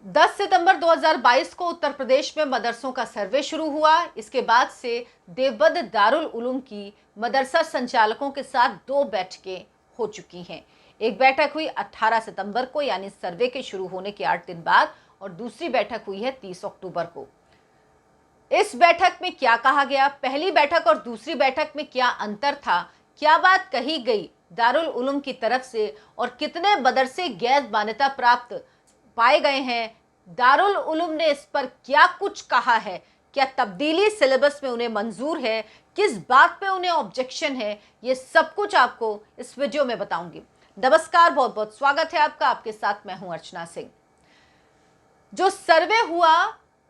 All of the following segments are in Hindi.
10 सितंबर 2022 को उत्तर प्रदेश में मदरसों का सर्वे शुरू हुआ। इसके बाद से देवबंद दारुल उलूम की मदरसा संचालकों के साथ 2 बैठकें हो चुकी हैं। एक बैठक हुई 18 सितंबर को यानी सर्वे के शुरू होने के 8 दिन बाद, और दूसरी बैठक हुई है 30 अक्टूबर को। इस बैठक में क्या कहा गया, पहली बैठक और दूसरी बैठक में क्या अंतर था, क्या बात कही गई दारुल उलूम की तरफ से, और कितने मदरसे गैर मान्यता प्राप्त पाए गए हैं, दारुल उलूम ने इस पर क्या कुछ कहा है, क्या तब्दीली सिलेबस में उन्हें मंजूर है, किस बात पे उन्हें ऑब्जेक्शन है, ये सब कुछ आपको इस वीडियो में बताऊंगी। नमस्कार, बहुत बहुत स्वागत है आपका। आपके साथ मैं हूं अर्चना सिंह। जो सर्वे हुआ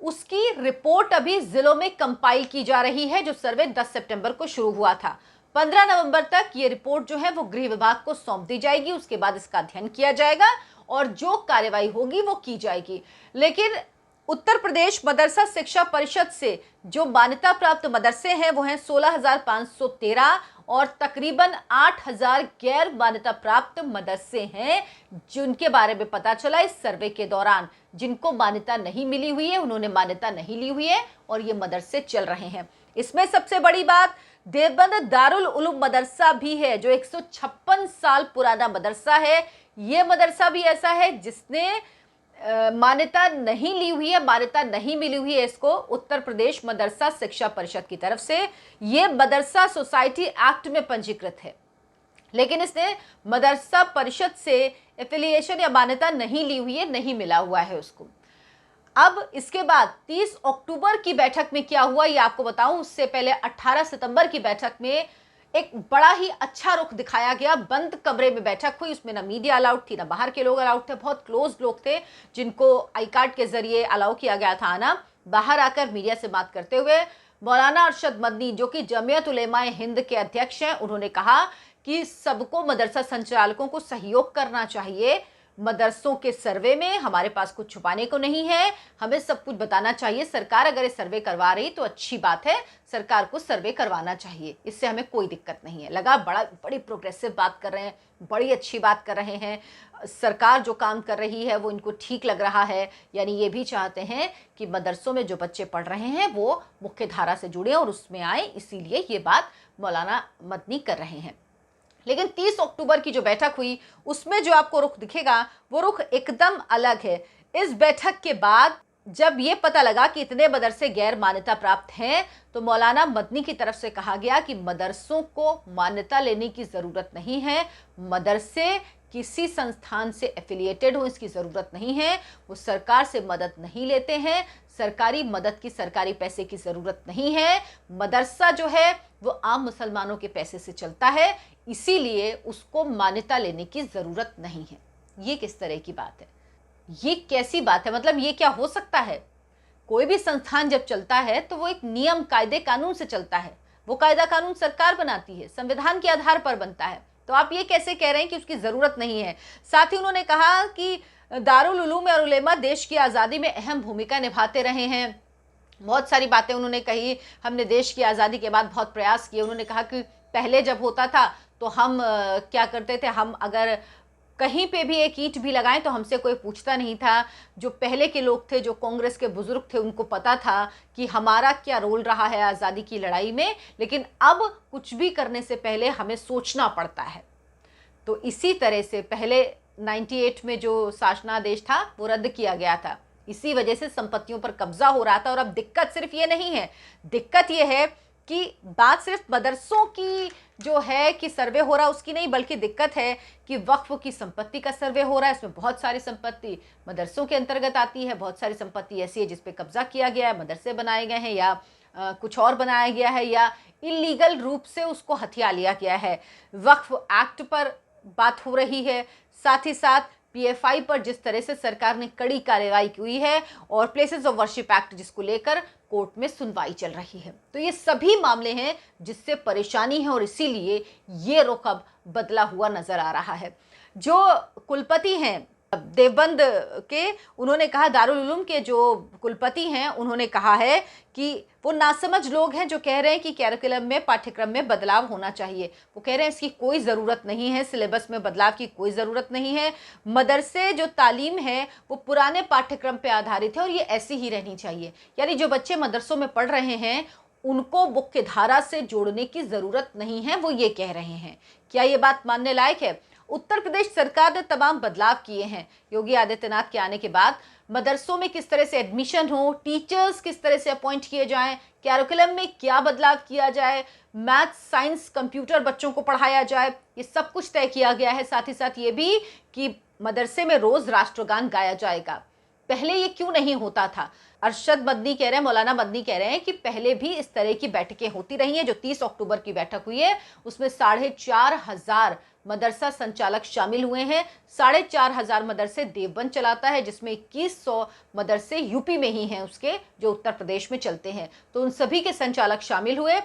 उसकी रिपोर्ट अभी जिलों में कंपाइल की जा रही है। जो सर्वे 10 सितंबर को शुरू हुआ था, 15 नवंबर तक ये रिपोर्ट जो है वो गृह विभाग को सौंप दी जाएगी। उसके बाद इसका अध्ययन किया जाएगा और जो कार्यवाही होगी वो की जाएगी। लेकिन उत्तर प्रदेश मदरसा शिक्षा परिषद से जो मान्यता प्राप्त मदरसे हैं वो हैं 16,513 और तकरीबन 8,000 गैर मान्यता प्राप्त मदरसे हैं जिनके बारे में पता चला इस सर्वे के दौरान। जिनको मान्यता नहीं मिली हुई है, उन्होंने मान्यता नहीं ली हुई है और ये मदरसे चल रहे हैं। इसमें सबसे बड़ी बात देवबंद दारुल उलूम मदरसा भी है, जो 156 साल पुराना मदरसा है। ये मदरसा भी ऐसा है जिसने मान्यता नहीं ली हुई है, मान्यता नहीं मिली हुई है इसको उत्तर प्रदेश मदरसा शिक्षा परिषद की तरफ से। ये मदरसा सोसाइटी एक्ट में पंजीकृत है, लेकिन इसने मदरसा परिषद से एफिलिएशन या मान्यता नहीं ली हुई है, नहीं मिला हुआ है उसको। अब इसके बाद 30 अक्टूबर की बैठक में क्या हुआ ये आपको बताऊं। उससे पहले 18 सितंबर की बैठक में एक बड़ा ही अच्छा रुख दिखाया गया। बंद कमरे में बैठक हुई, उसमें ना मीडिया अलाउड थी, ना बाहर के लोग अलाउड थे। बहुत क्लोज लोग थे जिनको आई कार्ड के जरिए अलाउ किया गया था आना। बाहर आकर मीडिया से बात करते हुए मौलाना अरशद मदनी, जो कि जमीयत उलेमाए हिंद के अध्यक्ष हैं, उन्होंने कहा कि सबको मदरसा संचालकों को सहयोग करना चाहिए। मदरसों के सर्वे में हमारे पास कुछ छुपाने को नहीं है, हमें सब कुछ बताना चाहिए। सरकार अगर ये सर्वे करवा रही तो अच्छी बात है, सरकार को सर्वे करवाना चाहिए, इससे हमें कोई दिक्कत नहीं है। लगा बड़ी प्रोग्रेसिव बात कर रहे हैं, बड़ी अच्छी बात कर रहे हैं। सरकार जो काम कर रही है वो इनको ठीक लग रहा है, यानी ये भी चाहते हैं कि मदरसों में जो बच्चे पढ़ रहे हैं वो मुख्य धारा से जुड़े और उसमें आए, इसीलिए ये बात मौलाना मदनी कर रहे हैं। लेकिन 30 अक्टूबर की जो बैठक हुई उसमें जो आपको रुख दिखेगा वो रुख एकदम अलग है। इस बैठक के बाद जब ये पता लगा कि इतने मदरसे गैर मान्यता प्राप्त हैं, तो मौलाना मदनी की तरफ से कहा गया कि मदरसों को मान्यता लेने की ज़रूरत नहीं है, मदरसे किसी संस्थान से एफिलिएटेड हो इसकी ज़रूरत नहीं है, वो सरकार से मदद नहीं लेते हैं, सरकारी मदद की, सरकारी पैसे की ज़रूरत नहीं है। मदरसा जो है वो आम मुसलमानों के पैसे से चलता है, इसीलिए उसको मान्यता लेने की ज़रूरत नहीं है। ये किस तरह की बात है, ये कैसी बात है? मतलब ये क्या हो सकता है? कोई भी संस्थान जब चलता है तो वो एक नियम, कायदे, कानून से चलता है। वो कायदा कानून सरकार बनाती है, संविधान के आधार पर बनता है। तो आप ये कैसे कह रहे हैं कि उसकी ज़रूरत नहीं है? साथ ही उन्होंने कहा कि दारुल उलूम और उलेमा देश की आज़ादी में अहम भूमिका निभाते रहे हैं। बहुत सारी बातें उन्होंने कही, हमने देश की आज़ादी के बाद बहुत प्रयास किए। उन्होंने कहा कि पहले जब होता था तो हम क्या करते थे, हम अगर कहीं पे भी एक ईंट भी लगाएं तो हमसे कोई पूछता नहीं था। जो पहले के लोग थे, जो कांग्रेस के बुजुर्ग थे, उनको पता था कि हमारा क्या रोल रहा है आज़ादी की लड़ाई में। लेकिन अब कुछ भी करने से पहले हमें सोचना पड़ता है। तो इसी तरह से पहले 98 में जो शासनादेश था वो रद्द किया गया था, इसी वजह से संपत्तियों पर कब्जा हो रहा था। और अब दिक्कत सिर्फ ये नहीं है, दिक्कत ये है कि बात सिर्फ मदरसों की जो है कि सर्वे हो रहा है उसकी नहीं, बल्कि दिक्कत है कि वक्फ की संपत्ति का सर्वे हो रहा है। इसमें बहुत सारी संपत्ति मदरसों के अंतर्गत आती है, बहुत सारी संपत्ति ऐसी है जिस पे कब्जा किया गया है, मदरसे बनाए गए हैं या कुछ और बनाया गया है या इलीगल रूप से उसको हथिया लिया गया है। वक्फ एक्ट पर बात हो रही है, साथ ही साथ पीएफआई पर जिस तरह से सरकार ने कड़ी कार्रवाई की हुई है और प्लेसेस ऑफ वर्शिप एक्ट जिसको लेकर कोर्ट में सुनवाई चल रही है। तो ये सभी मामले हैं जिससे परेशानी है और इसीलिए ये रुख अब बदला हुआ नजर आ रहा है। जो कुलपति हैं देवबंद के उन्होंने कहा, दारुल उलूम के जो कुलपति हैं उन्होंने कहा है कि वो नासमझ लोग हैं जो कह रहे हैं कि कैरिकुलम में, पाठ्यक्रम में बदलाव होना चाहिए। वो कह रहे हैं इसकी कोई ज़रूरत नहीं है, सिलेबस में बदलाव की कोई ज़रूरत नहीं है। मदरसे जो तालीम है वो पुराने पाठ्यक्रम पे आधारित है और ये ऐसी ही रहनी चाहिए। यानी जो बच्चे मदरसों में पढ़ रहे हैं उनको मुख्य धारा से जोड़ने की ज़रूरत नहीं है, वो ये कह रहे हैं। क्या ये बात मानने लायक है? उत्तर प्रदेश सरकार ने तमाम बदलाव किए हैं। योगी आदित्यनाथ के आने के बाद मदरसों में किस तरह से एडमिशन हो, टीचर्स किस तरह से अपॉइंट किए जाएं, कैरिकुलम में क्या बदलाव किया जाए, मैथ, साइंस, कंप्यूटर बच्चों को पढ़ाया जाए, ये सब कुछ तय किया गया है। साथ ही साथ ये भी कि मदरसे में रोज राष्ट्रगान गाया जाएगा। पहले ये क्यों नहीं होता था? अरशद मदनी कह रहे हैं, मौलाना मदनी कह रहे हैं कि पहले भी इस तरह की बैठकें होती रही हैं। जो 30 अक्टूबर की बैठक हुई है उसमें 4,500 मदरसा संचालक शामिल हुए हैं। 4,500 मदरसे देवबंद चलाता है, जिसमें 2100 मदरसे यूपी में ही हैं उसके, जो उत्तर प्रदेश में चलते हैं। तो उन सभी के संचालक शामिल हुए।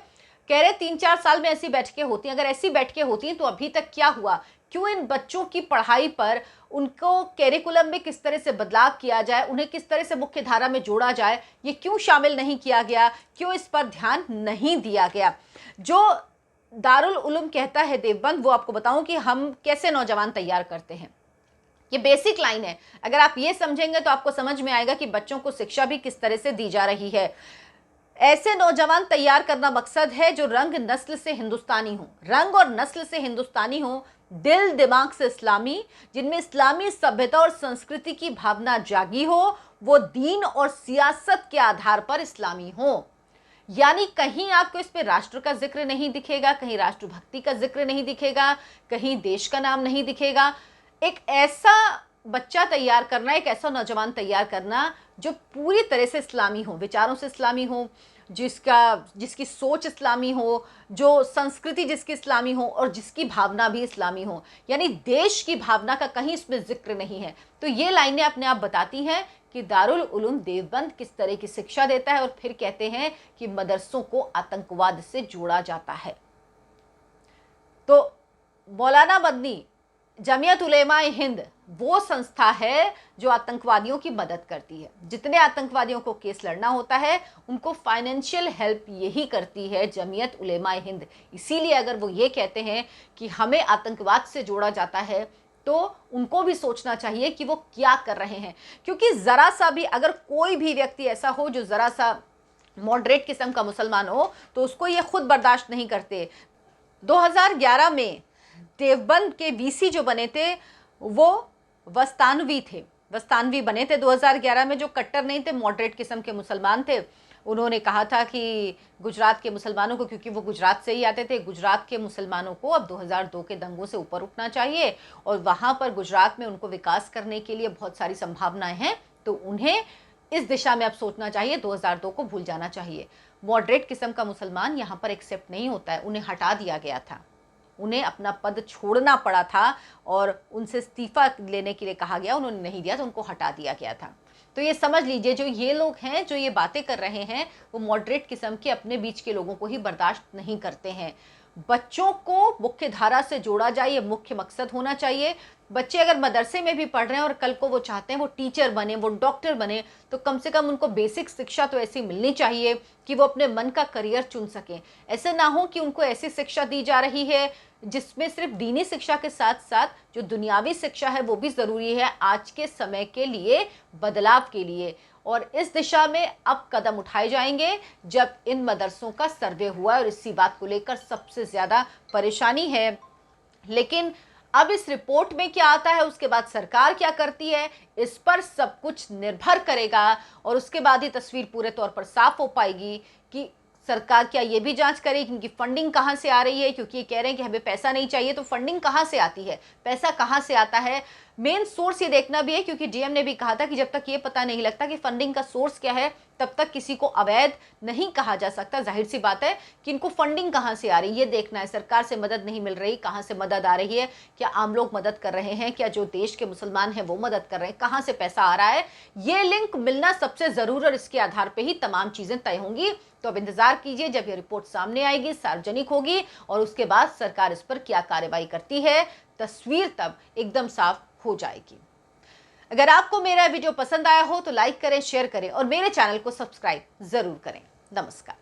कह रहे 3-4 साल में ऐसी बैठकें होती हैं। अगर ऐसी बैठकें होती हैं तो अभी तक क्या हुआ? क्यों इन बच्चों की पढ़ाई पर, उनको कैरिकुलम में किस तरह से बदलाव किया जाए, उन्हें किस तरह से मुख्य धारा में जोड़ा जाए, ये क्यों शामिल नहीं किया गया? क्यों इस पर ध्यान नहीं दिया गया? जो दारुल उलूम कहता है देवबंद, वो आपको बताऊं कि हम कैसे नौजवान तैयार करते हैं। ये बेसिक लाइन है। अगर आप ये समझेंगे तो आपको समझ में आएगा कि बच्चों को शिक्षा भी किस तरह से दी जा रही है। ऐसे नौजवान तैयार करना मकसद है जो रंग नस्ल से हिंदुस्तानी हो, रंग और नस्ल से हिंदुस्तानी हो, दिल दिमाग से इस्लामी, जिनमें इस्लामी सभ्यता और संस्कृति की भावना जागी हो, वो दीन और सियासत के आधार पर इस्लामी हो। यानी कहीं आपको इस पे राष्ट्र का जिक्र नहीं दिखेगा, कहीं राष्ट्रभक्ति का जिक्र नहीं दिखेगा, कहीं देश का नाम नहीं दिखेगा। एक ऐसा बच्चा तैयार करना, एक ऐसा नौजवान तैयार करना जो पूरी तरह से इस्लामी हो, विचारों से इस्लामी हो, जिसकी सोच इस्लामी हो, जो संस्कृति जिसकी इस्लामी हो और जिसकी भावना भी इस्लामी हो। यानी देश की भावना का कहीं इसमें जिक्र नहीं है। तो ये लाइनें अपने आप बताती हैं कि दारुल उलूम देवबंद किस तरह की शिक्षा देता है। और फिर कहते हैं कि मदरसों को आतंकवाद से जोड़ा जाता है। तो मौलाना मदनी, जमीयत उलेमा-ए हिंद वो संस्था है जो आतंकवादियों की मदद करती है। जितने आतंकवादियों को केस लड़ना होता है उनको फाइनेंशियल हेल्प यही करती है जमीयत उलेमा-ए हिंद। इसीलिए अगर वो ये कहते हैं कि हमें आतंकवाद से जोड़ा जाता है तो उनको भी सोचना चाहिए कि वो क्या कर रहे हैं। क्योंकि ज़रा सा भी, अगर कोई भी व्यक्ति ऐसा हो जो ज़रा सा मॉडरेट किस्म का मुसलमान हो तो उसको ये खुद बर्दाश्त नहीं करते। 2011 में देवबंद के वीसी जो बने थे वो वस्तानवी थे, वस्तानवी बने थे 2011 में, जो कट्टर नहीं थे, मॉडरेट किस्म के मुसलमान थे। उन्होंने कहा था कि गुजरात के मुसलमानों को, क्योंकि वो गुजरात से ही आते थे, गुजरात के मुसलमानों को अब 2002 के दंगों से ऊपर उठना चाहिए और वहाँ पर गुजरात में उनको विकास करने के लिए बहुत सारी संभावनाएं हैं, तो उन्हें इस दिशा में अब सोचना चाहिए, 2002 को भूल जाना चाहिए। मॉडरेट किस्म का मुसलमान यहाँ पर एक्सेप्ट नहीं होता है, उन्हें हटा दिया गया था, उन्हें अपना पद छोड़ना पड़ा था और उनसे इस्तीफा लेने के लिए कहा गया, उन्होंने नहीं दिया तो उनको हटा दिया गया था। तो ये समझ लीजिए जो ये लोग हैं जो ये बातें कर रहे हैं वो मॉडरेट किस्म के अपने बीच के लोगों को ही बर्दाश्त नहीं करते हैं। बच्चों को मुख्य धारा से जोड़ा जाए, ये मुख्य मकसद होना चाहिए। बच्चे अगर मदरसे में भी पढ़ रहे हैं और कल को वो चाहते हैं वो टीचर बने, वो डॉक्टर बने, तो कम से कम उनको बेसिक शिक्षा तो ऐसी मिलनी चाहिए कि वो अपने मन का करियर चुन सकें। ऐसे ना हो कि उनको ऐसी शिक्षा दी जा रही है जिसमें सिर्फ दीनी शिक्षा के साथ साथ जो दुनियावी शिक्षा है वो भी ज़रूरी है आज के समय के लिए, बदलाव के लिए। और इस दिशा में अब कदम उठाए जाएंगे जब इन मदरसों का सर्वे हुआ और इसी बात को लेकर सबसे ज़्यादा परेशानी है। लेकिन अब इस रिपोर्ट में क्या आता है, उसके बाद सरकार क्या करती है, इस पर सब कुछ निर्भर करेगा और उसके बाद ही तस्वीर पूरे तौर पर साफ हो पाएगी कि सरकार क्या ये भी जांच करेगी इनकी फंडिंग कहाँ से आ रही है। क्योंकि ये कह रहे हैं कि हमें पैसा नहीं चाहिए, तो फंडिंग कहाँ से आती है, पैसा कहाँ से आता है, मेन सोर्स ये देखना भी है। क्योंकि डीएम ने भी कहा था कि जब तक ये पता नहीं लगता कि फंडिंग का सोर्स क्या है तब तक किसी को अवैध नहीं कहा जा सकता। जाहिर सी बात है कि इनको फंडिंग कहाँ से आ रही है ये देखना है। सरकार से मदद नहीं मिल रही, कहाँ से मदद आ रही है, क्या आम लोग मदद कर रहे हैं, क्या जो देश के मुसलमान हैं वो मदद कर रहे हैं, कहाँ से पैसा आ रहा है, ये लिंक मिलना सबसे ज़रूर और इसके आधार पर ही तमाम चीज़ें तय होंगी। तो अब इंतजार कीजिए जब ये रिपोर्ट सामने आएगी, सार्वजनिक होगी और उसके बाद सरकार इस पर क्या कार्रवाई करती है, तस्वीर तब एकदम साफ हो जाएगी। अगर आपको मेरा वीडियो पसंद आया हो तो लाइक करें, शेयर करें और मेरे चैनल को सब्सक्राइब जरूर करें। नमस्कार।